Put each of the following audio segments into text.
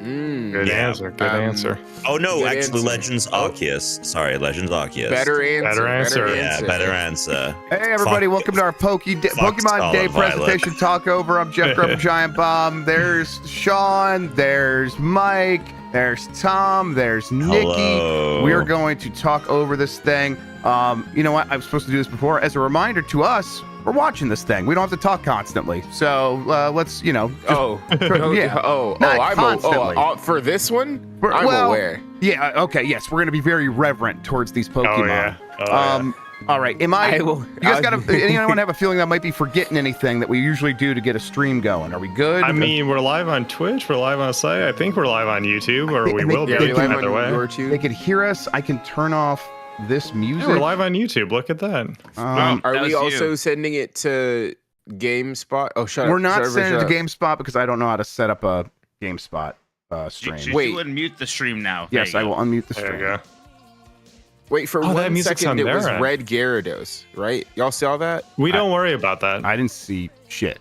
Good answer. Good answer. Oh no, Good actually, answer. Legends Arceus. Sorry, Legends Arceus. Better answer. Yeah, better answer. Hey everybody, welcome to our Pokemon Day Scarlet Violet. presentation talk over. I'm Jeff Grubb from Giant Bomb. There's Sean, there's Mike, there's Tom, there's Nikki. Hello. We're going to talk over this thing. You know what? I was supposed to do this before. As a reminder to us, we're watching this thing. We don't have to talk constantly. So let's, you know. Yeah. I'm constantly. for this one. I'm Well, aware. Yeah. Okay. Yes, we're going to be very reverent towards these Pokemon. Oh, yeah. All right. Am I? You guys got anyone have a feeling that I might be forgetting anything that we usually do to get a stream going? Are we good? I mean, we're live on Twitch. We're live on site. I think we're live on YouTube, or we will be either way. They can hear us. I can turn off this music. Yeah, we're live on YouTube. Look at that. Are we also sending it to GameSpot? Oh, shut up. We're not sending it to GameSpot because I don't know how to set up a GameSpot stream. Wait, you would mute the stream now. Yes, I will unmute the There stream. you go. Wait, for that 1 music's second, on it was their end. Red Gyarados, right? Y'all saw that? We don't worry about that. I didn't see shit.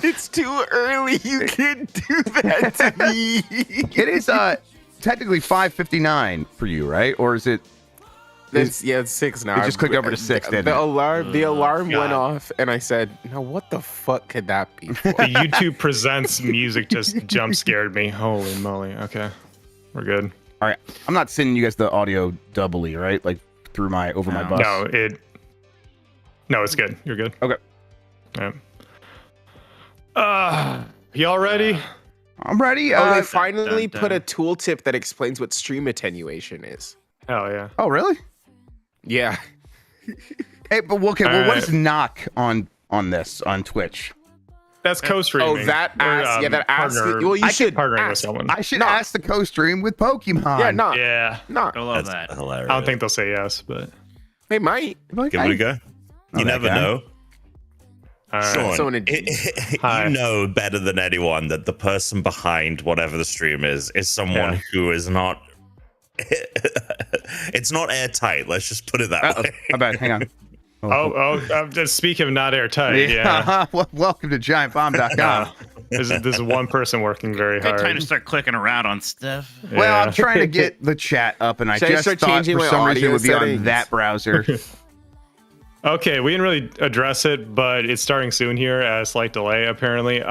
It's too early. You can't do that to me. It is technically 5:59 for you, right? Or is it? It's 6 now. You just clicked over to 6, didn't the it? alarm God. went off, and I said, "No, what the fuck could that be?" For? The YouTube presents music just jump scared me. Holy moly. Okay. We're good. All right. I'm not sending you guys the audio doubly, right? Like through my my bus. No, it's good. You're good. Okay. Y'all ready? I'm ready. They finally put a tooltip that explains what stream attenuation is. Hell yeah. Oh, really? Yeah. Hey, but okay. Well, All what right. is knock on this on Twitch? That's co-streaming. Oh, that We're, asks. That asks. Well, you I should partnering with ask. someone. I should Knock. ask the co-stream with Pokemon. Yeah, no, Yeah. no. I love That's that. hilarious. I don't think they'll say yes, but They might. Give it a go. You never know. all right. Sean, Someone Hi. you know better than anyone that the person behind whatever the stream is someone who is not. It's not airtight. Let's just put it that way. I bet. Hang on. Just speaking of not airtight, yeah. Welcome to GiantBomb.com. This is one person working very Good time hard. to start clicking around on stuff. Well, Yeah. I'm trying to get the chat up, and I Should I just start thought changing for my some reason it audio would be on settings? that browser. Okay, we didn't really address it, but it's starting soon here at a slight delay, apparently.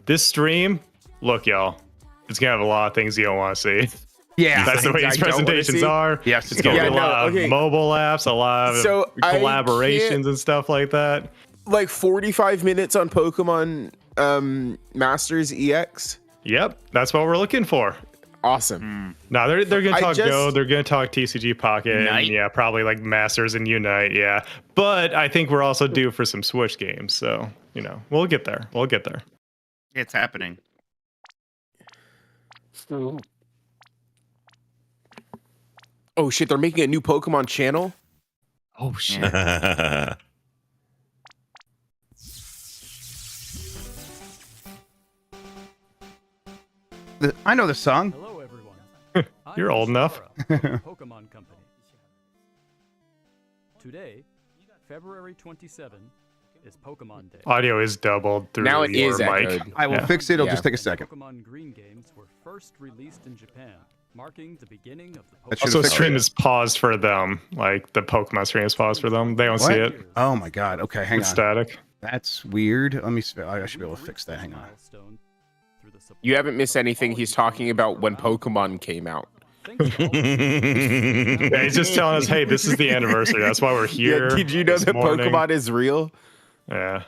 This stream, look, y'all, it's going to have a lot of things you don't want to see. Yeah. That's the way these I don't wanna presentations see. are. Yes. It's going to Yeah, be a lot no, okay. of mobile apps, a lot of So, I collaborations can't- and stuff like that. like 45 minutes on Pokemon Masters EX. Yep, that's what we're looking for. Awesome. No, they're going to I talk just- Go, they're going to talk TCG Pocket, and Unite? yeah, probably like Masters and Unite, yeah. But I think we're also due for some Switch games, so, you know, we'll get there. We'll get there. It's happening. Oh shit! They're making a new Pokemon channel. Oh, shit. I know the song. Hello, everyone. You're old enough. Pokemon Company. Today, February 27, is Pokemon Day. Audio is doubled through Now it your is mic. echoed. I will Yeah. fix it. It'll Yeah. just take a second. Pokemon Green games were first released in Japan, marking the beginning of the That Pokemon. should've Also, fixed stream it. is paused for them. Like, the Pokemon stream is paused for them. They don't What? see it. Oh my god. Okay, hang It's on. static. That's weird. Let me. I should be able to fix that. Hang on. You haven't missed anything. He's talking about when Pokemon came out. Yeah, he's just telling us, hey, this is the anniversary. That's why we're here. Yeah, did you know this that morning. Pokemon is real? Yeah.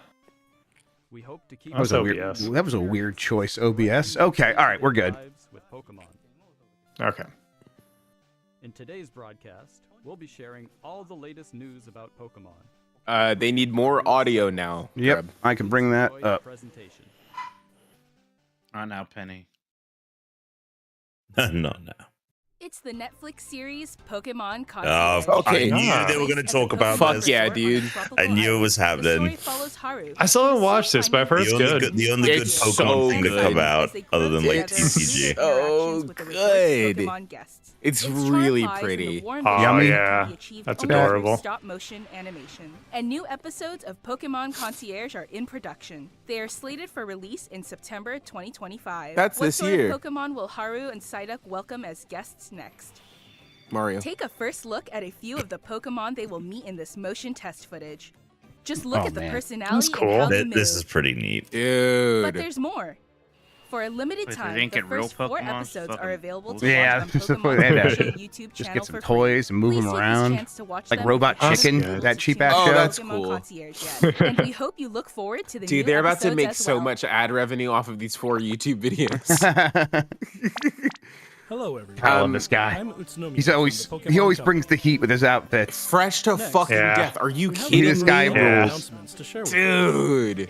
We hope to keep That was a weird. OBS. That was a weird choice. OBS. Okay. All right. We're good. lives with Pokemon. Okay. In today's broadcast, we'll be sharing all the latest news about Pokemon. They need more audio now. Yep. Grub. I can bring that Enjoy the up. presentation. On now, Penny. Not now. It's the Netflix series Pokemon Oh, Concierge. Okay. I knew they were going to talk about Fuck this. yeah, dude. I knew it was happening. I still haven't watched this, but I've heard it's good. The only good It's Pokemon so thing to good. come out, other than like It's TCG. so good. Pokemon guests. It's Its really charm lies in the pretty. warm Oh, visuals that yeah. can be achieved That's only through adorable. Stop-motion animation. And new episodes of Pokémon Concierge are in production. They are slated for release in September 2025. That's what this sort year. Of Pokemon will Haru and Psyduck welcome as guests next? Mario. Take a first look at a few of the Pokemon they will meet in this motion test footage. Just look Oh, at the man. personality That's and cool. how they move. This is pretty neat. But Dude. there's more. For a limited Wait, they time, didn't the get real first 4 Pokemon? episodes Fucking are available to bullshit. Yeah, watch on just the Pokemon way they official did. YouTube Just channel get some for toys and move free. them Please take this around. chance to watch Like them Robot if you Chicken, haven't been that able to cheap-ass watch show. Oh, Pokemon that's cool. Concierge yet. And we hope you look forward to the Dude, new they're about to episodes make as so well. much ad revenue off of these 4 YouTube videos. Hello, everyone. I love this guy. I'm Utsunomiya He's from always the he Pokémon always Company. brings the heat with his outfits. Fresh to Next. fucking Yeah. death. Are you We have kidding This me? guy some Yeah. announcements to share with you. Dude.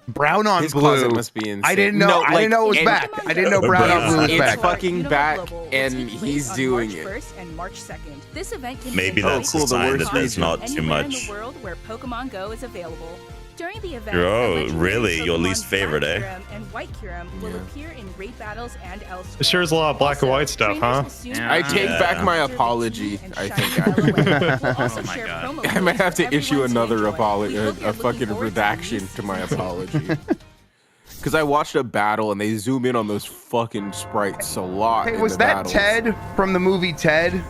Brown on His blue. closet must be insane. I didn't know. I didn't know it was and- back. I didn't know The Brown on Brown blue was It's back. fucking Universe back, Global will and take place he's on doing March it. 1st and March 2nd. This event can Maybe be that's cool, a the sign worst that there's region. not too anywhere in much. the world where Pokemon Go is available. During the event, Oh, the legendary really? Your Pokemon least favorite, Black eh? Kyurem and White Kyurem will Yeah. appear in raid battles and elsewhere. It sure is a lot of black and white stuff, trainers huh? will soon Yeah. I have take Yeah. back my Observe apology, and I shiny think. LOL. We'll also Oh my share God. promo I might codes have for to issue everyone to another enjoy. apology, We hope you're a fucking looking forward to the redaction new to my season. apology. Because I watched a battle and they zoom in on those fucking sprites a lot. Hey, in was the that battles. Ted from the movie Ted?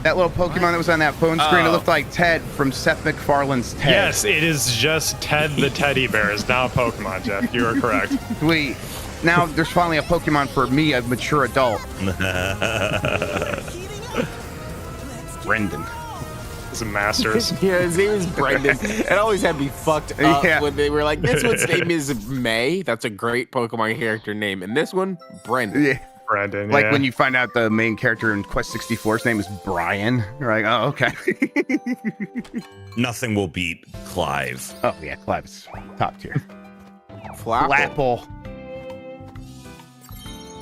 That little Pokemon that was on that phone screen, it Oh. looked like Ted from Seth MacFarlane's Ted. Yes, it is just Ted the teddy bear. It's not a Pokemon, Jeff. You are correct. Sweet. Now there's finally a Pokemon for me, a mature adult. Brendan. It's a Masters. Yeah, his name is Brendan. It always had me fucked up Yeah. when they were like, this one's name is May. That's a great Pokemon character name. And this one, Brendan. Yeah. Brendan. Like yeah. when you find out the main character in Quest 64's name is Brian. You're like, oh, okay. Nothing will beat Clive. Oh, yeah, Clive's top tier. Flapple. Flapple.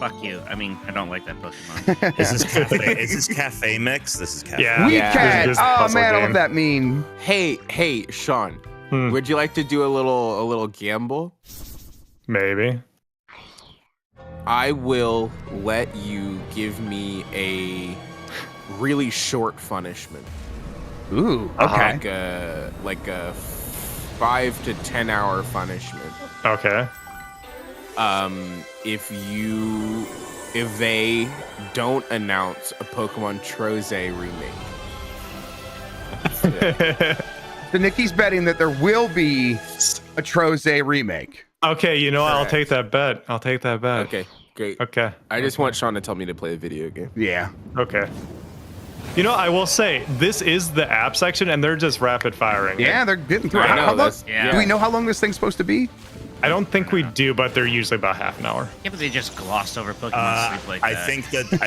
Fuck you. I mean, I don't like that Pokemon. Is this cafe? Is this cafe mix? This is cafe. Yeah. Weed Yeah. Cat. Just a Oh, puzzle man, I love game. that meme. Hey, Sean. Hmm. Would you like to do a little gamble? Maybe. I will let you give me a really short punishment. Ooh, okay. Like a 5 to 10 hour punishment. Okay. If they don't announce a Pokemon Troze remake. So Nikki's betting that there will be a Troze remake. Okay, you know what? I'll Correct. take that bet. I'll take that bet. Okay, great. Okay. I just want Sean to tell me to play a video game. Yeah. Okay. You know, I will say this is the app section, and they're just rapid firing. Yeah, they're getting through it. I know, How long, that's- yeah. Do we know how long this thing's supposed to be? I don't think we do, but they're usually about half an hour. Yeah, but they just glossed over Pokemon Sleep like I that.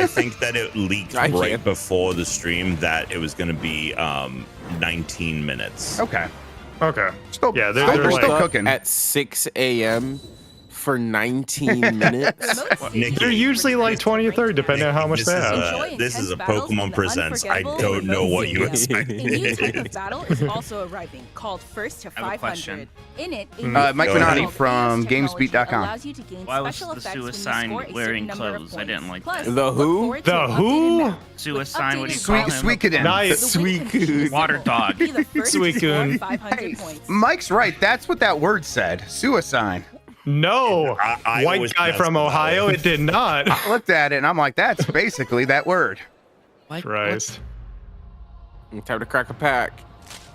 think that it leaked I right can't. before the stream that it was going to be 19 minutes. Okay. Okay. Still, Yeah, they're- still, they're we're like- still Up cooking. at 6 a.m. for 19 minutes. Nikki, They're usually like 20 or 30, depending on how much this they is have. this is a Pokemon Presents. I don't know what you expect. A new type of battle is also arriving, called First to I have a 500. question. In it, a Mike Go ahead. Minotti from GamesBeat.com. allows you to gain Why was special the effects when you suicide score a wearing certain number of clothes? I didn't points. like Plus, that. The look who? forward to The an updated who? map. Suicide, what do you With call updated him? Sweet Suikoden. Nice. The winner can choose Water dog. be the first to score Suicune. 500 points. Mike's right. That's what that word said. Suicide. No. I White always guy pronounce from it that Ohio, way. it did not. I looked at it and I'm like, that's basically that word. Christ. Time to crack a pack.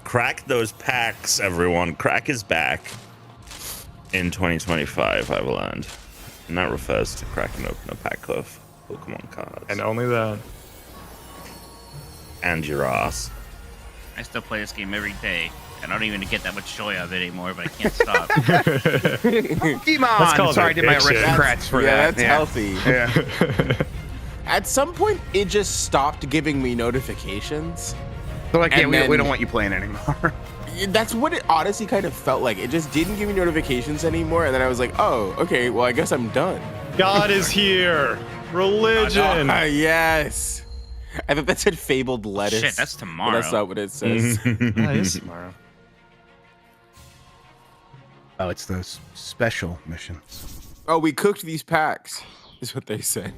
Crack those packs, everyone. Crack is back in 2025, I've learned. And that refers to cracking open a pack of Pokemon cards. And only that. And your ass. I still play this game every day. I don't even get that much joy out of it anymore, but I can't stop. Pokemon. Let's call it Sorry, I did my addiction. aristocrats for Yeah, that. that's healthy. Yeah. At some point, it just stopped giving me notifications. They're like, yeah, And we then- don't want you playing anymore. That's what it honestly kind of felt like. It just didn't give me notifications anymore. And then I was like, oh, okay, well, I guess I'm done. God is here. Religion. Yes. I thought that said fabled lettuce. Shit, that's But tomorrow. that's not what it says. That is tomorrow. Oh, it's those special missions. Oh, we cooked these packs. is what they say.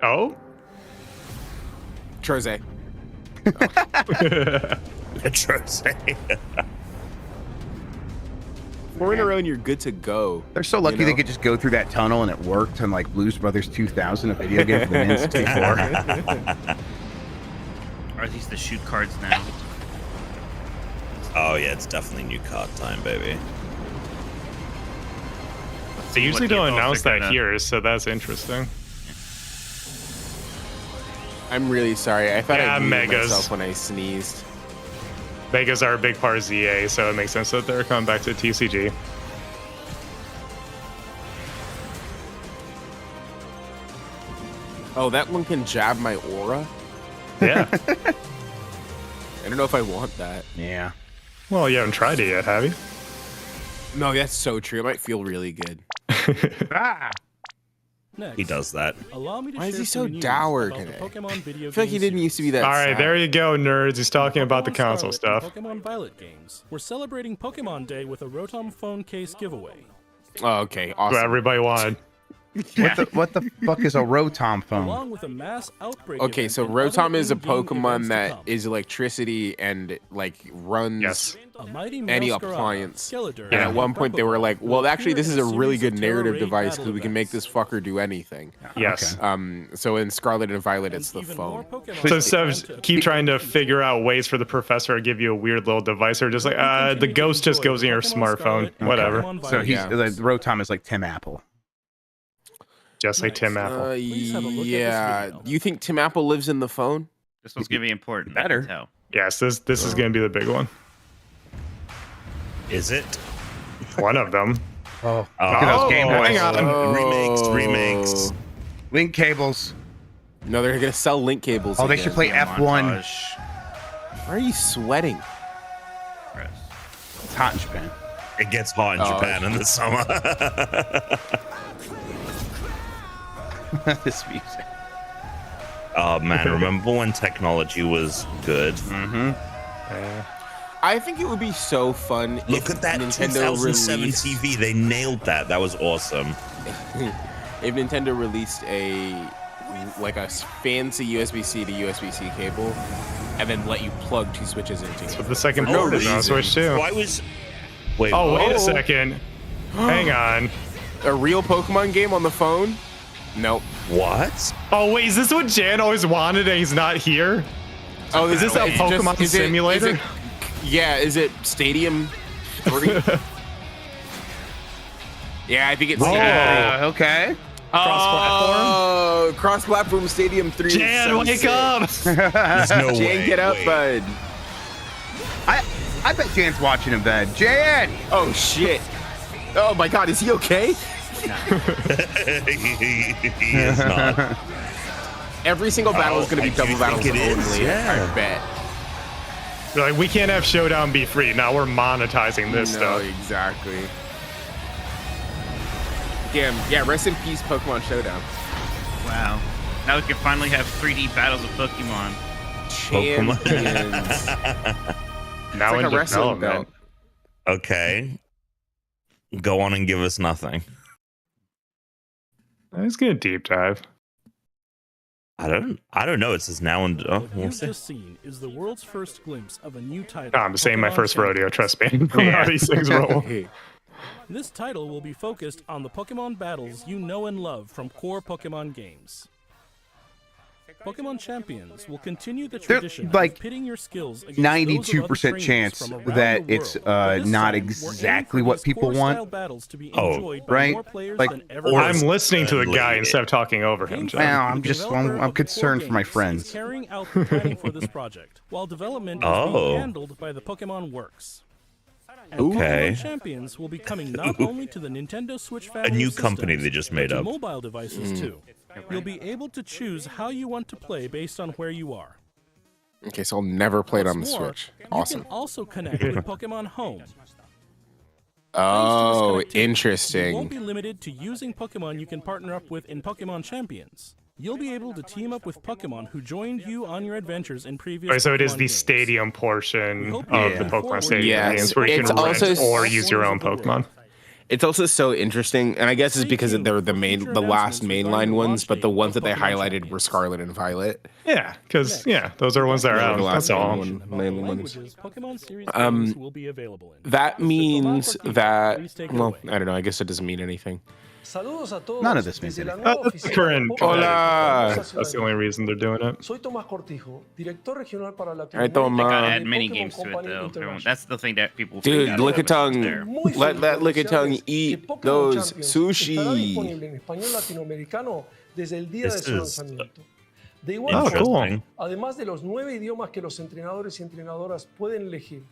Oh? Troze. Troze. 4 in a row and you're good to go. They're so lucky You know? they could just go through that tunnel and it worked on like Blues Brothers 2000, a video game for the N64. Are these the shoot cards now? Oh yeah, it's definitely new card time, baby. They usually What do you don't both announce think that of? here, so that's interesting. I'm really sorry. I thought Yeah, I muted megas. myself when I sneezed. Megas are a big part of ZA, so it makes sense that they're coming back to TCG. Oh, that one can jab my aura? Yeah. I don't know if I want that. Yeah. Well, you haven't tried it yet, have you? No, that's so true. It might feel really good. Ah! Next, He does that. allow me to Why is share he so some news dour about the today? Pokemon video I feel like he game didn't used to be that All right, sad. there you go, nerds. He's talking about the Pokemon console Scarlet stuff. and Pokemon Violet games. We're celebrating Pokemon Day with a Rotom phone case giveaway. Oh, okay, What awesome. everybody wanted. What the fuck is a Rotom phone? Along with a mass outbreak. Okay, event so and other Rotom is a in-game Pokemon events to that come. is electricity and like runs Yes. A mighty any Meowscarada, appliance. Skeletor, And at and one point they were like, Purplow well, will actually, appear this is in a really series good of narrative Terra device battle because we can make events. this fucker do anything. Yes. So in Scarlet and Violet, it's the Even more phone. Pokemon So will instead come to of keep trying to figure out ways for the professor to give you a weird little device, or just like, the ghost just goes in your smartphone. Whatever. So he's the Rotom is like Tim Apple. Just like Tim Apple. Please have a look at this Yeah. video. You think Tim Apple lives in the phone? This one's gonna be important. I can Better. tell. Yes, this is going to be the big one. Is it? One of them. Oh, Look look at those Game Boys. hang on. Remakes. Link cables. No, they're gonna sell link cables. Oh, they again. should play F1. Montage. Why are you sweating? Press. It's hot in Japan. It gets hot in Oh, Japan in the summer. This music. Oh man, remember when technology was good? I think it would be so fun Look if at that Nintendo 2007 released, TV. They nailed that. That was awesome. if Nintendo released a fancy USB-C to USB-C cable, and then let you plug 2 switches into it. But the second No port is on reason. Switch too. Why was? Wait. Oh, wait Oh. a second. Hang on. A real Pokemon game on the phone? Nope. What? Oh, wait, is this what Jan always wanted and he's not here? Oh, Is this a it's Pokemon is it- simulator? is it- yeah, is it Stadium 3? Yeah, I think it's Whoa. Okay. Oh, cross-platform Stadium 3. is Jan, so wake sick. up! There's no way. Jan, get up, Wait. bud. I bet Jan's watching in bed. Jan! Oh, shit. Oh, my God, is he okay? He is not. Every single battle is Oh, going to I be double do battles think it only. is, yeah. I bet. They're like, we can't have Showdown be free. Now we're monetizing this No, stuff. exactly. Damn, yeah, rest in peace, Pokemon Showdown. Wow. Now we can finally have 3D battles of Pokemon. Champions. Now like in a wrestling development. Okay. Go on and give us nothing. I was gonna deep dive. I don't know. It says now and What we'll you've see. just seen is the world's first glimpse of a new title. Oh, I'm saying my Pokemon first rodeo, Champions. trust me. I know how these things roll. This title will be focused on the Pokemon battles you know and love from core Pokemon games. Pokemon Champions will continue the There- tradition like, of pitting your skills against those of other 92% trainers chance from around that the it's world. But this not time, we're aiming exactly for what these people core-style want. battles to be Oh, enjoyed by right? more players Like, than ever or before. I'm listening to the guy Friendly. instead of talking over him, John. Well, I'm The just- developer I'm of the concerned core for my games friends. is carrying out the planning for this project, while development is Oh. being handled by the Pokemon Works. And Okay. Pokemon Champions will be coming not only to the Nintendo Switch family new of company systems, they just but made to up. mobile devices too. You'll be able to choose how you want to play based on where you are. Okay, so I'll never play it on the What's more, Switch. You Awesome. can also connect with Pokemon Home. Oh, Thanks to this connectivity, You won't interesting. be limited to using Pokemon you can partner up with in Pokemon Champions. You'll be able to team up with Pokemon who joined you on your adventures in previous Right, so it is Pokemon the games. stadium portion We hope of you the look Pokemon forward to Stadium Yes, games where you it's can rent also- or use your own Pokemon. It's also so interesting, and I guess it's because they're the last mainline ones, but the ones that they highlighted were Scarlet and Violet. Yeah, because those are ones that are out. That's all. Pokemon series games will be available in. That means that, well, I don't know. I guess it doesn't mean anything. None of this means anything. That's the current. Hola. That's the only reason they're doing it. They gotta add mini games to it though. That's the thing that people. Dude, Lickitung. let Lickitung eat those sushi. Oh, cool. Además de los 9 idiomas que los entrenadores y entrenadoras pueden elegir.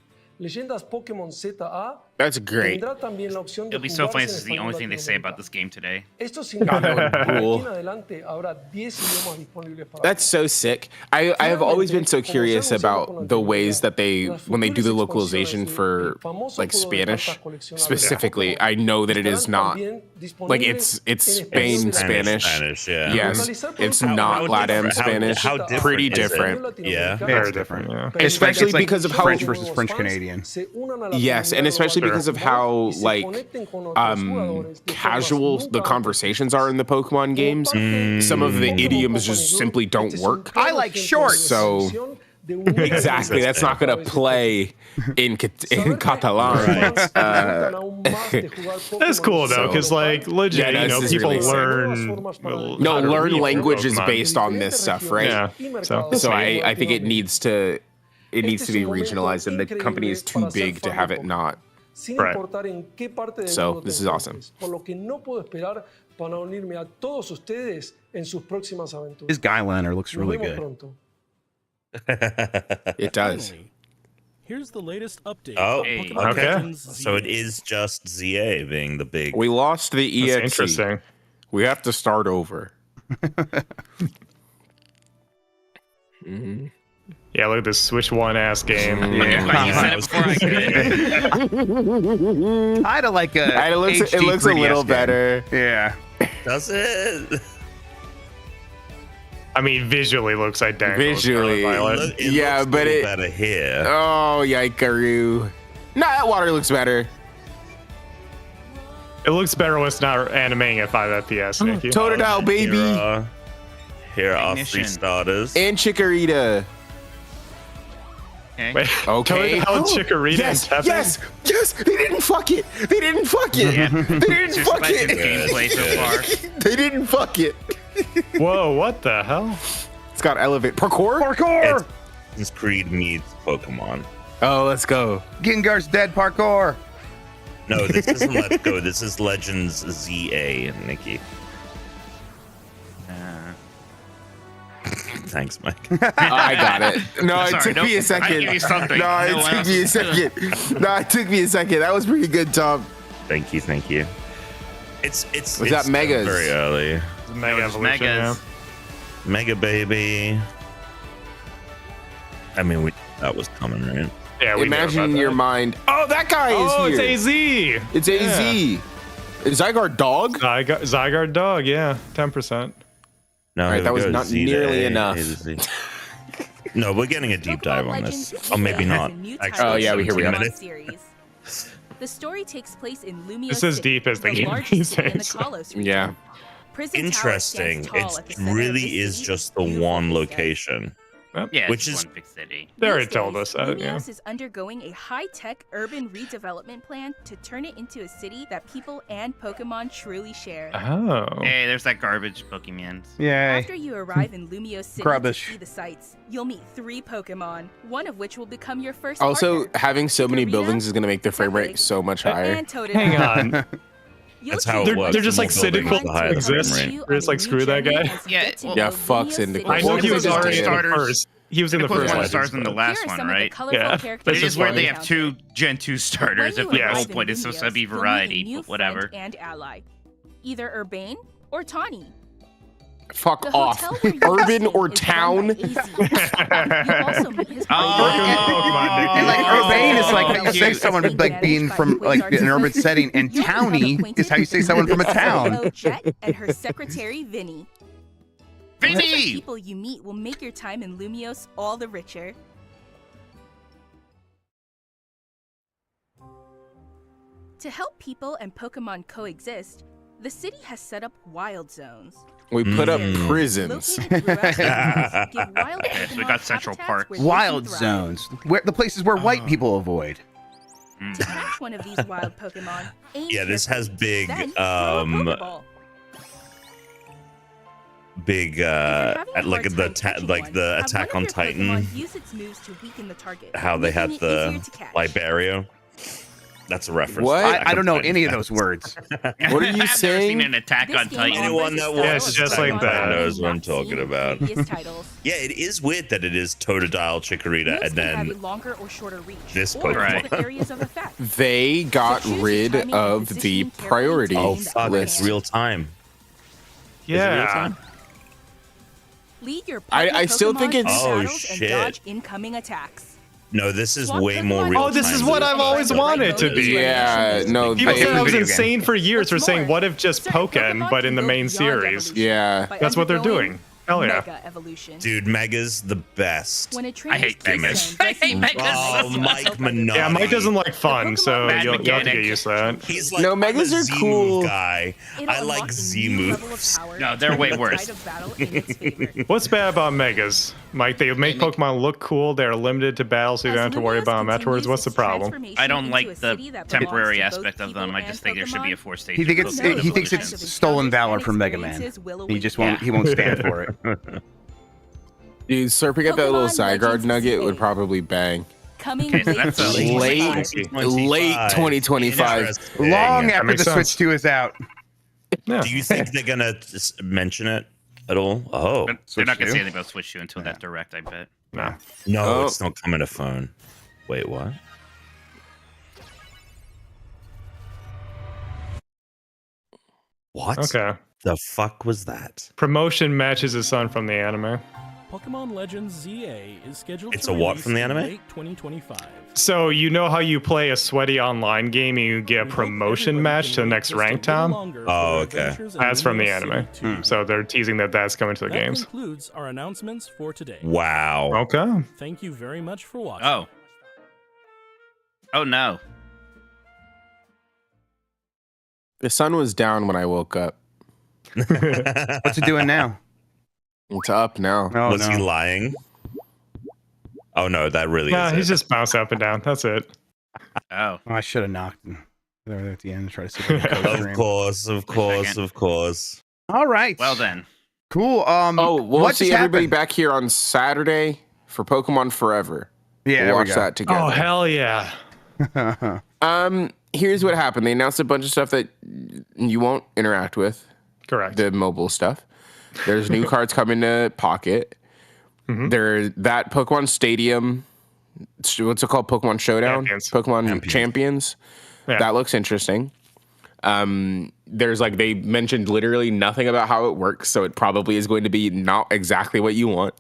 Leyendas Pokémon ZA. That's great. Tendrá también la opción de It'll be so funny. jugarse This is en the only español thing they say about latinoamericano. this game today. Esto significa que de aquí Cool. en adelante habrá 10 idiomas disponibles para. That's so sick. I have always been so curious about the ways that they, when they do the localization for like Spanish specifically, I know that it is not like it's Spain Spanish. yeah. Yes, it's not Latin Spanish. How different Pretty is it? different. Yeah. Very different. Yeah. Especially It's like because of how French versus French Canadian. Yes, and especially because of how like casual the conversations are in the Pokemon games. Some of the idioms just simply don't work. I like shorts. So exactly, that's not gonna play in Catalan. That's cool though, because like legit, Yeah, this is people really sick. learn. No, how to learn read language is Pokemon. based on this stuff, right? Yeah. So I think it needs to be regionalized, and the company is too big to have it not. Sin Right. importar en qué parte del So, mundo te this is awesome. encuentres, por lo que no puedo esperar para unirme a todos ustedes en sus próximas aventuras. His guy liner looks Nos really vemos good. pronto. It does. Finally, here's the latest update. Oh, on Pokemon okay. Legends So it ZA. is just ZA being the big. We lost the That's EXE. interesting. We have to start over. Yeah, look at this Switch One ass game. You said it before I could. Kind of like a. It looks HD a 3DS little game. better. Yeah. Does it? I mean, visually looks identical. to Visually, Scarlet Violet. It yeah, looks a but little it. better here. Oh, Yikaru. Nah, that water looks better. It looks better when it's not animating at 5 FPS, Nikki. Totodile, baby. Here are Ignition. three starters. And Chikorita. Okay. Wait, Okay. Totodile, Chikorita, yes, and Tepig? yes. They didn't fuck it. They didn't fuck it. Yeah. They didn't Just fuck Legends it. gameplay so far. They didn't fuck it. Whoa, what the hell? It's got elevate parkour. Assassin's Creed meets Pokemon. Oh, let's go. Gengar's dead parkour. No, this isn't Let's Go. This is Legends ZA, Nikki. Thanks, Mike. I got it. No, it Sorry, took no, me a I second. give you something. No, No it one took else me a is second. No, it took me a second. That was pretty good, Tom. Thank you. It's Was that still Megas? very early. Mega Just Evolution, Megas. Mega Baby. I mean, that was coming, right? Yeah, we Imagine know in about your that. mind. Oh, that guy is Oh, here. it's AZ. It's AZ. Is Zygarde dog? Zygarde dog, yeah, 10%. No, All right, here that we was go. not Z to nearly A, enough. A to Z. No, we're getting a deep dive on this. Oh, maybe not. Actually, Oh, yeah, here we are. Series. The story takes place in Lumio It's as City, deep as the game largest these city in the days. Kalos region. Yeah. Prison Tower Interesting. stands tall It at the center of really the is city, just the beautiful one vista. location. Yeah, Which it's is- one big city. They already These told days, us that, yeah. Lumios is undergoing a high-tech urban redevelopment plan to turn it into a city that people and Pokemon truly share. Oh. Hey, there's that garbage Pokemon. Yay. After you arrive in Lumio City Rubbish. to see the sights, you'll meet 3 Pokemon, one of which will become your first Also, partner. having so many Chikorita, buildings is going to make the frame rate so much higher. And Totodile. Hang on. You'll That's how it choose was. They're just The like more buildings, cynical the higher to the frame exist. rate. You They're just on like, a screw new that journey guy. as you Yeah, get to well- Yeah, know fuck Lumio Syndical. City. I know he was Syndical already in the starters. first. He was in the Syndical first one Legends, stars in the but- last Here are one, some of the right? colorful Yeah, characters this It you is is where can they have encounter. 2 Gen 2 starters. When If you like, the arrive whole in point is supposed to Lumios, be you'll meet a variety, new but whatever. friend and ally, either Urbane or Tawny. Fuck The off. hotel where you're Urban staying or is town? run by AZ. You'll also meet his And like urbane is like how you say cute. someone like being from like an urban setting, and You'll become towny acquainted is how you say someone from a with town. CEO Jet and her secretary Vinny. The different Vinny! people you meet will make your time in Lumios all the richer. To help people and Pokemon coexist, the city has set up wild zones. We put up Areas prisons. located throughout cities give wild Yes, we Pokemon got Central habitats Park. where they can Wild thrive. zones, where the places where white people avoid. To catch one of these wild Pokemon, aim Yeah, this has carefully, big, then throw a Pokeball. big, If you're having a like hard the time catching like one, the have Attack one on of your Titan, Pokemon use its moves to weaken the target, how they making had it the easier to catch. Liberio. That's a reference. What? to Attack I don't on know Titan any of fans. those words. What are I've you never saying? seen an Attack This on game Titan. Anyone that offers watches Yeah, it's just like Pokemon that. knows what I'm not talking seen in about. previous titles. Yeah, it is weird that it is Totodile, Chikorita, Moves and can have a then longer or shorter reach, this or Pokemon. different areas of effect. They got So choose your rid timing and of the positioning carefully priority to oh aim the fuck, list. it's real time. Is it real Yeah. time? Lead your I still Pokemon think through it's- Oh, battles shit. and dodge incoming attacks. No, this is Swap way more Pokemon real Oh, time. this is what I've always wanted to be. Yeah, no, People It's said a I was video game. insane for years for What's saying, more, what if just certain Pokken, Pokemon but in can the go main beyond series? evolution Yeah. by That's what they're undergoing doing. Hell yeah. Mega evolution. Dude, Mega's the best. When a I trainer's hate key Megas. zone I gets hate moved Megas. by Oh, a Mike Pokemon, Minotti. Yeah, Mike doesn't like fun, so Bad you'll have to get mechanic. used to that. He's like, No, I'm Megas a are Z cool. move guy. it'll I like unlock a Z new level of moves. power No, they're way and the worse. tide of battle in its favor. What's bad about Megas? Mike, they make Pokemon look cool, they're limited to battles, so you don't have to worry about them afterwards. What's the problem? I don't like the temporary aspect of them. I just think there should be a 4-stage. He thinks it's stolen valor from Mega Man. He just won't. He won't stand for it. Dude, slurping up that little Pokemon Zygarde Legends nugget ZA. would probably bang. Coming Okay, so late that's a Late 2025. Interesting. Long that after makes the sense. Switch 2 is out. Yeah. Do you think they're gonna mention it at all? Oh, But they're not Switch gonna say 2? anything about Switch 2 until that direct, I bet. No. no, Oh. it's not coming to phone. Wait, what? What? Okay. The fuck was that? Promotion matches his son from the anime. Pokemon Legends ZA is scheduled It's to a what release from the in anime? late 2025. So you know how you play a sweaty online game and you get a We hope promotion everybody match can to the wait next just a rank, little Tom? longer Oh, for their okay. adventures in That's from the Luminous anime. City 2. So they're teasing that that's coming to the That games. concludes our announcements for today. Wow. Okay. Thank you very much for watching. Oh. Oh no. The sun was down when I woke up. What's it doing now? It's up now. Oh, Was he no. lying? Oh no, that really Nah, is. he's it. just bouncing up and down. That's it. Oh. Oh, I should have knocked him there at the end and try to sit in the coach Of room. course, of course, of course. All right. Well then. Cool. Oh, we'll what see just everybody happened? back here on Saturday for Pokemon Forever. Yeah, We'll there we watch go. that together. Oh, hell yeah. Here's what happened. They announced a bunch of stuff that you won't interact with, Correct. the mobile stuff. There's new cards coming to Pocket. There, that Pokemon Stadium, what's it called? Pokemon Showdown? Champions. Pokemon Champions. Yeah. That looks interesting. There's like, they mentioned literally nothing about how it works, so it probably is going to be not exactly what you want.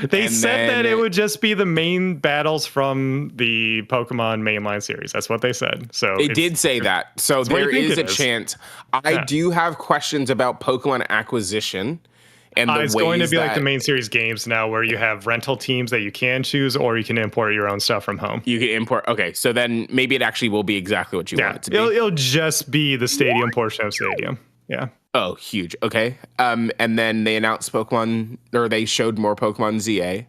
They and said that then- it would just be the main battles from the Pokemon mainline series. That's what they said. So They it's- did say that. So what you there think is it a is. chance. I Yeah. do have questions about Pokemon acquisition and the It's ways going to be like that the main series games now where you have rental teams that you can choose or you can import your own stuff from home. you can import. Okay, so then maybe it actually will be exactly what you want Yeah, it to be. it'll just be the stadium portion of Stadium. Yeah. Oh, huge. Okay. And then they announced Pokemon, or they showed more Pokemon ZA,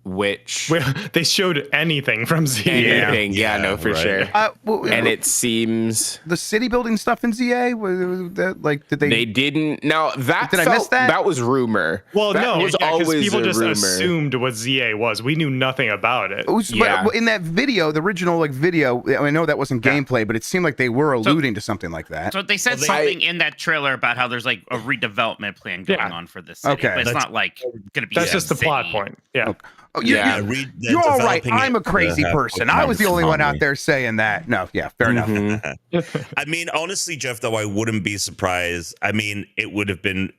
which Well, they showed anything from Z. anything. Yeah, Yeah, no, for right. sure. And it seems the city building stuff in ZA, was that, like, did they they? didn't. Now that Did I miss that? That was rumor. Well, that no, was yeah, 'cause always people a just rumor. assumed what ZA was. We knew nothing about it. Yeah. But in that video, the original like video, I know that wasn't gameplay, but it seemed like they were alluding to something like that. So they said something in that trailer about how there's like a redevelopment plan going Yeah. on for this city, Okay. but it's That's- not like gonna be. That's a just the plot city. point. Yeah. Oh, Yeah. read, they're You're all right. developing I'm it a crazy to have person. I Pokemon was the only one out Economy. there saying that. No, yeah, fair enough. I mean, honestly, Jeff, though, I wouldn't be surprised. I mean, it would have been.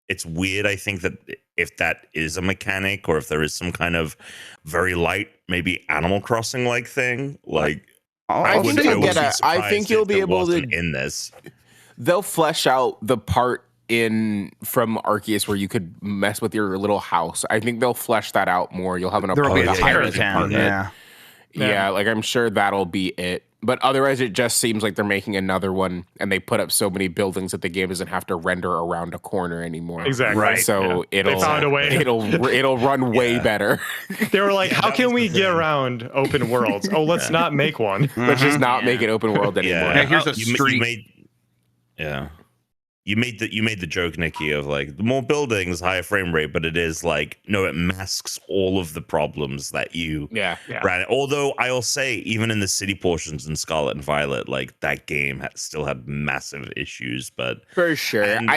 It's weird. I think that if that is a mechanic, or if there is some kind of very light, maybe Animal Crossing like thing, like I think you'll get a. I surprised think you'll if be it able to. wasn't in this. They'll flesh out the part in from Arceus where you could mess with your little house. I think they'll flesh that out more. You'll have an There'll be apartment. a higher terrace apartment. Yeah. Yeah, like I'm sure that'll be it. But otherwise, it just seems like they're making another one, and they put up so many buildings that the game doesn't have to render around a corner anymore. Exactly. Right. So They found a way. It'll run way better. They were like, how that can was we the get thing. around open worlds? Oh, let's not make one. Let's just not Yeah. make it open world anymore. Yeah, here's a You street. You made the joke, Nikki, of like the more buildings, higher frame rate, but it is like no, it masks all of the problems that you Yeah. ran. Although I'll say, even in the city portions in Scarlet and Violet, like that game still had massive issues. But For sure. And-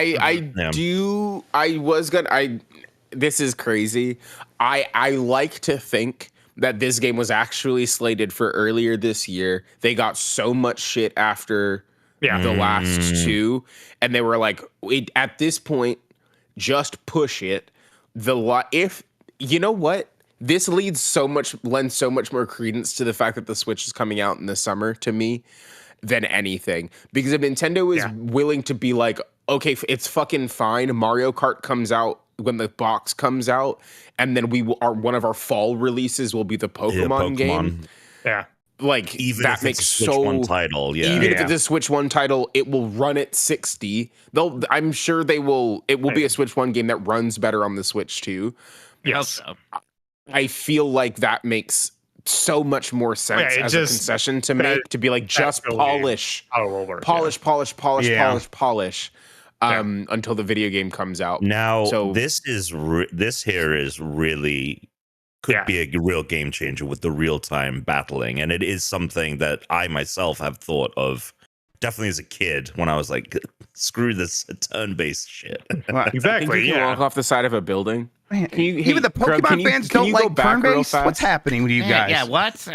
This is crazy. I like to think that this game was actually slated for earlier this year. They got so much shit after the last two, and they were like, at this point, just push it. If you know what, this lends so much more credence to the fact that the Switch is coming out in the summer to me than anything. Because if Nintendo is willing to be like, okay, it's fucking fine. Mario Kart comes out when the box comes out, and then one of our fall releases will be the Pokemon game. Yeah. Like even that if makes it's a Switch One title, even if it's a Switch One title, it will run at 60. I'm sure they will. It will be a Switch One game that runs better on the Switch too. Yes. I hope so. I feel like that makes so much more sense as a concession to make, to be like, just polish until the video game comes out. Now, So- this here is really could be a real game changer with the real-time battling, and it is something that I myself have thought of definitely as a kid when I was like, screw this turn-based shit. Exactly. You can walk off the side of a building. Man, Can you- even hey, the Grub, Pokemon can you- fans can don't you go like back real turn-based. fast? What's happening with you guys? Yeah, what?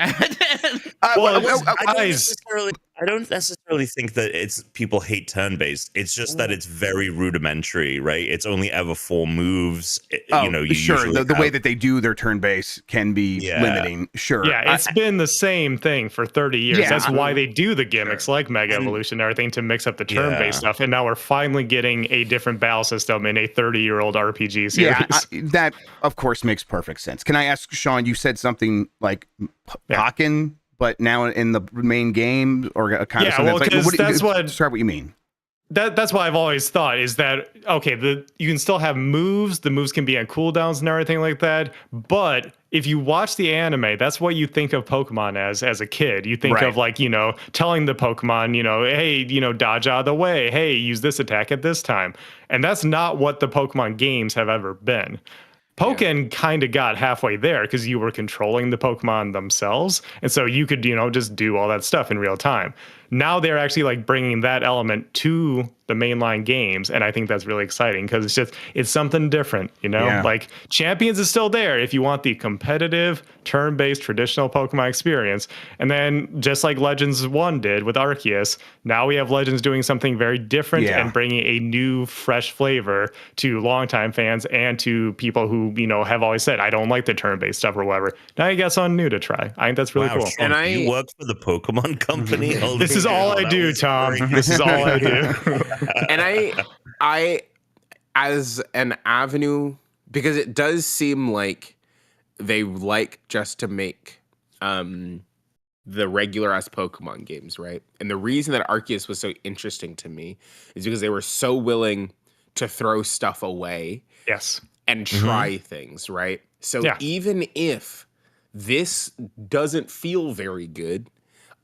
I don't necessarily think that it's people hate turn-based. It's just that it's very rudimentary, right? It's only ever 4 moves. You sure. usually The way have- that they do their turn base can be limiting. Sure. Yeah, it's been the same thing for 30 years. Yeah. That's why they do the gimmicks like Mega Evolution and everything to mix up the turn-based stuff. And now we're finally getting a different battle system in a 30-year-old RPG series. Yeah, that of course makes perfect sense. Can I ask Sean? You said something like Pokken, but now in the main game, or kind of something. well, It's like, 'cause that's what- describe what you mean. That's why I've always thought is that, okay, you can still have moves. The moves can be on cooldowns and everything like that. But if you watch the anime, that's what you think of Pokemon as a kid. You think of like, telling the Pokemon, hey, dodge out of the way. Hey, use this attack at this time. And that's not what the Pokemon games have ever been. Pokken kind of got halfway there because you were controlling the Pokemon themselves. And so you could, just do all that stuff in real time. Now they're actually like bringing that element to the mainline games. And I think that's really exciting because it's something different, Yeah. Like Champions is still there if you want the competitive, turn-based, traditional Pokemon experience. And then just like Legends 1 did with Arceus, now we have Legends doing something very different and bringing a new, fresh flavor to longtime fans and to people who, have always said, I don't like the turn-based stuff or whatever. Now you got something new to try. I think that's really cool. Sean, do you work for the Pokemon company? This is all I do, Tom. This is all I do. And I, as an avenue, because it does seem like they like just to make the regular ass Pokemon games, right? And the reason that Arceus was so interesting to me is because they were so willing to throw stuff away, and try things, right? So even if this doesn't feel very good,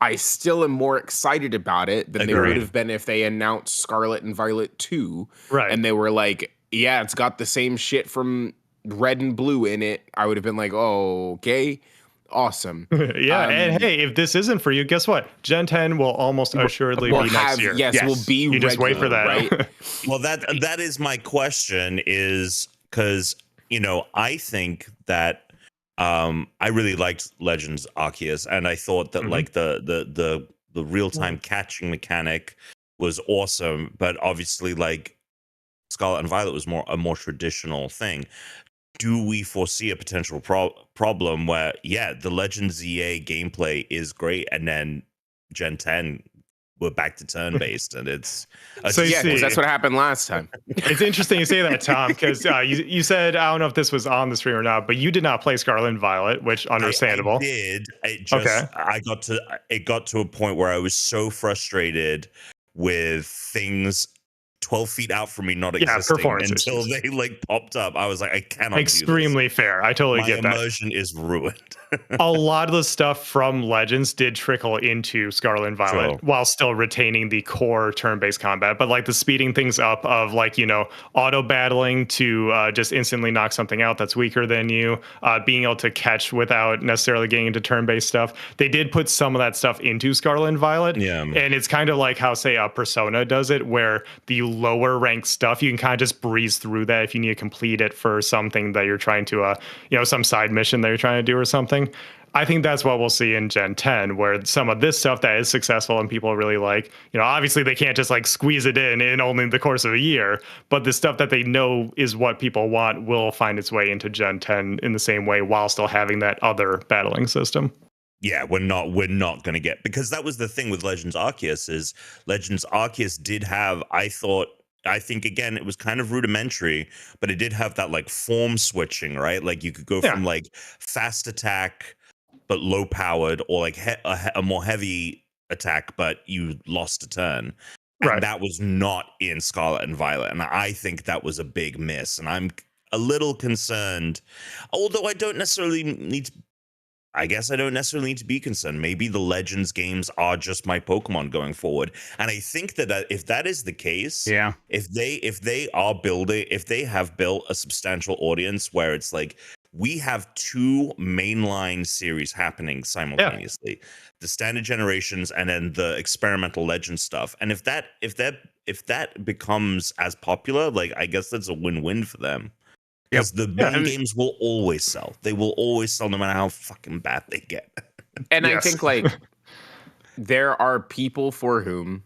I still am more excited about it than they would have been if they announced Scarlet and Violet 2. Right. And they were like, yeah, it's got the same shit from Red and Blue in it. I would have been like, oh, okay, awesome. And hey, if this isn't for you, guess what? Gen 10 will almost assuredly be next year. Yes, will be You just wait for that. Right? Well, that is my question, is because, I think that I really liked Legends Arceus, and I thought that like the real-time catching mechanic was awesome, but obviously like Scarlet and Violet was a more traditional thing. Do we foresee a potential problem where the Legends EA gameplay is great, and then Gen 10 we're back to turn-based, and it's So Yeah, because that's what happened last time. It's interesting you say that, Tom, because you said, I don't know if this was on the stream or not, but you did not play Scarlet and Violet, which understandable. I did. It got to a point where I was so frustrated with things 12 feet out from me not existing until they like popped up. I was like, I cannot extremely do this. Fair. I totally get that. My immersion is ruined. A lot of the stuff from Legends did trickle into Scarlet and Violet while still retaining the core turn-based combat, but like the speeding things up of like, auto battling to just instantly knock something out that's weaker than you, being able to catch without necessarily getting into turn-based stuff. They did put some of that stuff into Scarlet and Violet. Yeah. And it's kind of like how, say, Persona does it, where the lower ranked stuff, you can kind of just breeze through that if you need to complete it for something that you're trying to, some side mission that you're trying to do or something. I think that's what we'll see in Gen 10, where some of this stuff that is successful and people really like, obviously they can't just like squeeze it in only the course of a year, but the stuff that they know is what people want will find its way into Gen 10 in the same way while still having that other battling system. Yeah, we're not going to get, because that was the thing with Legends Arceus, is Legends Arceus did have, I think again, it was kind of rudimentary, but it did have that like form switching, right? Like you could go from like fast attack but low powered, or like a more heavy attack but you lost a turn. And that was not in Scarlet and Violet, and I think that was a big miss, and I'm a little concerned, although I don't necessarily need to be concerned. Maybe the Legends games are just my Pokemon going forward. And I think that if that is the case, if they have built a substantial audience where it's like, we have two mainline series happening simultaneously, the standard generations and then the experimental Legend stuff. And if that becomes as popular, like, I guess that's a win-win for them. Because the main games will always sell. They will always sell no matter how fucking bad they get. And I think like there are people for whom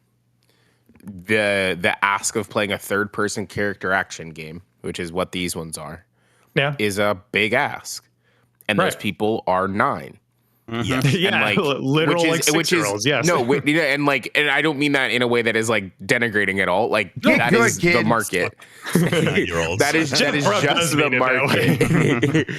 the ask of playing a third person character action game, which is what these ones are, is a big ask. And those people are 9. Mm-hmm. And like, literal like 6-year-olds. Yes. No, and I don't mean that in a way that is like denigrating at all. Like that is the market. 9-year-olds. that is just the market.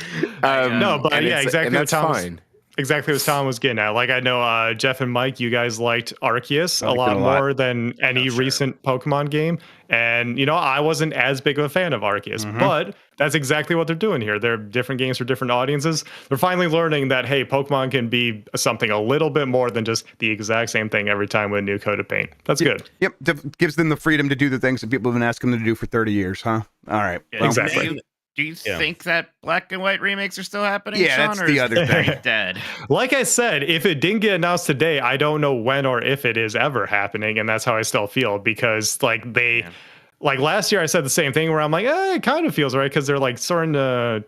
No, but exactly. That's fine. Exactly what Tom was getting at. Like, I know Jeff and Mike, you guys liked Arceus a lot more than any recent Pokemon game. And, I wasn't as big of a fan of Arceus, but that's exactly what they're doing here. They're different games for different audiences. They're finally learning that, hey, Pokemon can be something a little bit more than just the exact same thing every time with a new coat of paint. That's good. Yep. Gives them the freedom to do the things that people have been asking them to do for 30 years, huh? All right. Yeah, exactly. Do you think that black and white remakes are still happening? Yeah, Sean, that's or the is other thing. Dead. Like I said, if it didn't get announced today, I don't know when or if it is ever happening, and that's how I still feel, because like like last year I said the same thing where I'm like, it kind of feels right, because they're like sort of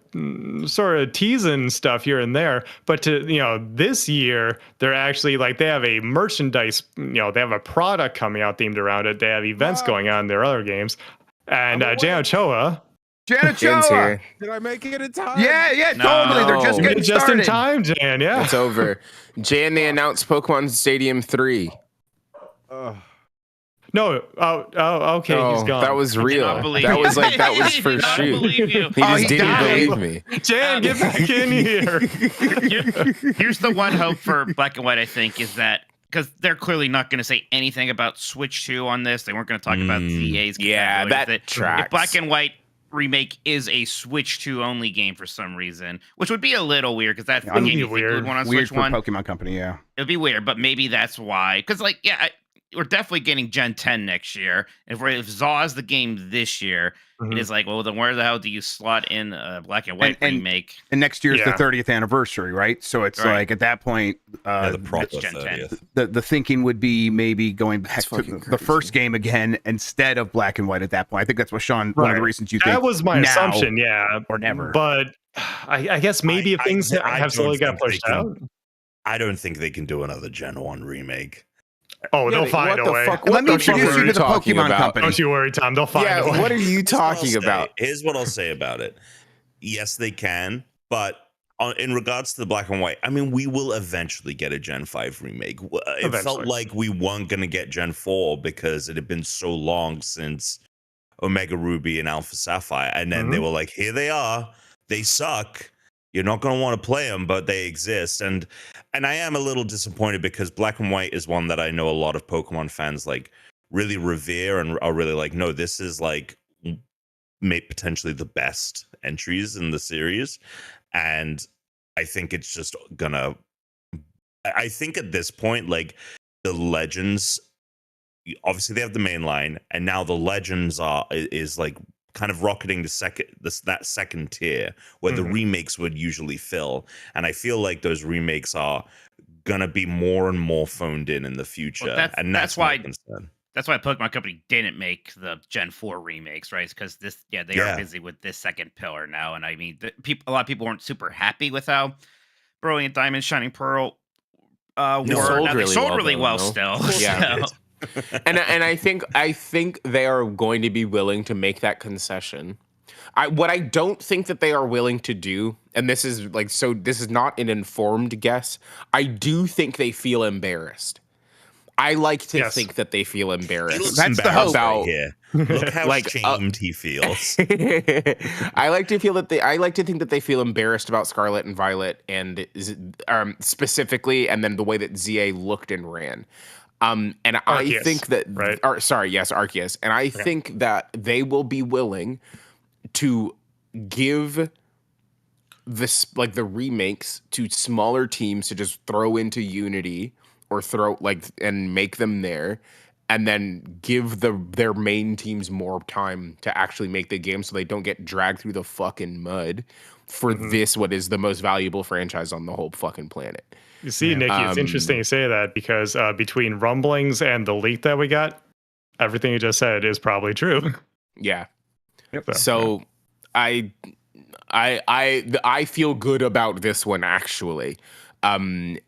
teasing stuff here and there, but this year they're actually like, they have a merchandise, they have a product coming out themed around it. They have events going on in their other games, and Jan Ochoa. Janichoa. Did I make it in time? Yeah, totally. They're just getting started. In time, Jan. Yeah, it's over. Jan, they announced Pokemon Stadium 3. No. Okay. He's gone. That was real. That was for shoot. He just didn't believe me. Jan, get back in here. Here's the one hope for Black and White, I think, is that, because they're clearly not going to say anything about Switch 2 on this. They weren't going to talk about EA's. Yeah, that tracks. If Black and White remake is a Switch 2 only game for some reason, which would be a little weird, because that's the game you think would want on Switch for Pokemon Company. Yeah, it'd be weird, but maybe that's why. Because we're definitely getting Gen 10 next year. If Zaw is the game this year, it is like, well, then where the hell do you slot in a Black and White remake? And next year's the 30th anniversary, right? So it's like, at that point, the proper 30th. The thinking would be maybe going back to the first game again instead of Black and White at that point. I think that's what Sean, one of the reasons you think. That was my assumption, or never. But I guess maybe if things have slowly got pushed out. I don't think they can do another Gen 1 remake. Oh, they'll find a way. Let me introduce you to the Pokemon Company. Don't you worry, Tom. They'll find a way. What are you talking about? Here's what I'll say about it. Yes, they can, but in regards to the Black and White, I mean, we will eventually get a Gen 5 remake. It felt like we weren't going to get Gen 4 because it had been so long since Omega Ruby and Alpha Sapphire. And then they were like, here they are. They suck. You're not going to want to play them, but they exist. And I am a little disappointed because Black and White is one that I know a lot of Pokemon fans like really revere and are really like, no, this is like potentially the best entries in the series. And I think it's just gonna, I think at this point, like the Legends, obviously they have the main line, and now the Legends is like kind of rocketing to that second tier where the remakes would usually fill. And I feel like those remakes are gonna be more and more phoned in the future. Well, and that's why Pokemon Company didn't make the Gen 4 remakes, right? Because they are busy with this second pillar now. And I mean, a lot of people weren't super happy with how Brilliant Diamond, Shining Pearl were. They sold really well still. Yeah. So. and I think they are going to be willing to make that concession. What I don't think that they are willing to do, and this is not an informed guess, I do think they feel embarrassed. I like to think that they feel embarrassed. That's the hope. Look how shamed he feels. I like to think that they feel embarrassed about Scarlet and Violet, and specifically, and then the way that ZA looked and ran. And Arceus, I think that, Arceus, and I think that they will be willing to give the remakes to smaller teams to just throw into Unity or and make them there, and then give their main teams more time to actually make the game so they don't get dragged through the fucking mud for this, what is the most valuable franchise on the whole fucking planet. You see, Nikki, it's interesting you say that because between rumblings and the leak that we got, everything you just said is probably true. Yeah. So I feel good about this one, actually. And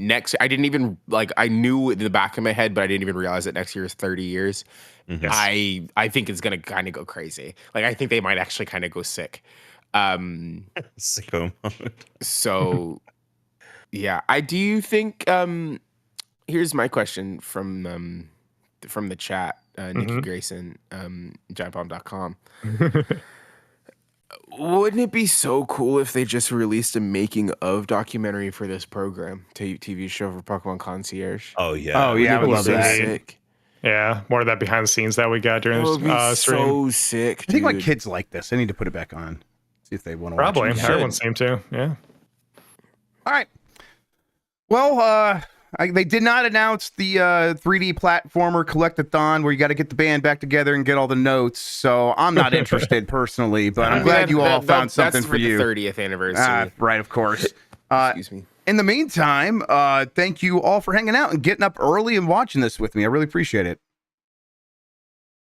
next, I didn't even I knew in the back of my head, but I didn't even realize that next year is 30 years. Yes. I think it's gonna kind of go crazy. I think they might actually kind of go sick. Sicko mode. So. Yeah, do you think? Here's my question from the chat, Nikki Grayson, giantbomb.com. Wouldn't it be so cool if they just released a making of documentary for this program, TV show for Pokemon Concierge? Oh yeah, I would love that. Sick. Yeah, more of that behind the scenes that we got during the stream. So sick. Dude. I think my kids like this. I need to put it back on. See if they want to. Probably, watch it. everyone seemed to. Yeah. All right. Well, they did not announce the 3D platformer collectathon where you got to get the band back together and get all the notes. So I'm not interested personally, but I'm glad you all found something for you. The 30th anniversary. Right, of course. Excuse me. In the meantime, thank you all for hanging out and getting up early and watching this with me. I really appreciate it.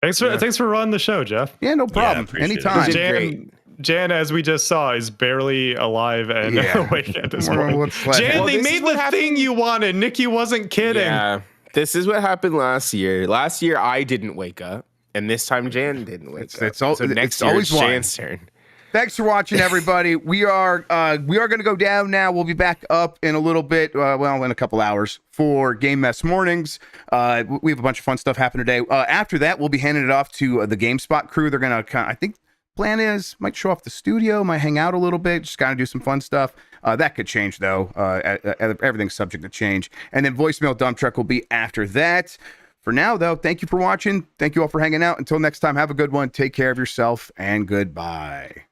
Thanks for running the show, Jeff. Yeah, no problem. Anytime. Jan, as we just saw, is barely alive and awake at this point. Jan, they made the thing you wanted. Nikki wasn't kidding. Yeah, this is what happened last year. Last year, I didn't wake up, and this time Jan didn't wake up. So next year, it's Jan's turn. Thanks for watching, everybody. We are going to go down now. We'll be back up in a little bit, in a couple hours for Game Mess Mornings. We have a bunch of fun stuff happening today. After that, we'll be handing it off to the GameSpot crew. They're going to, I think, plan is might show off the studio, might hang out a little bit, just kind of do some fun stuff. That could change though. Everything's subject to change. And then voicemail dump truck will be after that. For now though, thank you for watching. Thank you all for hanging out. Until next time, have a good one. Take care of yourself and goodbye.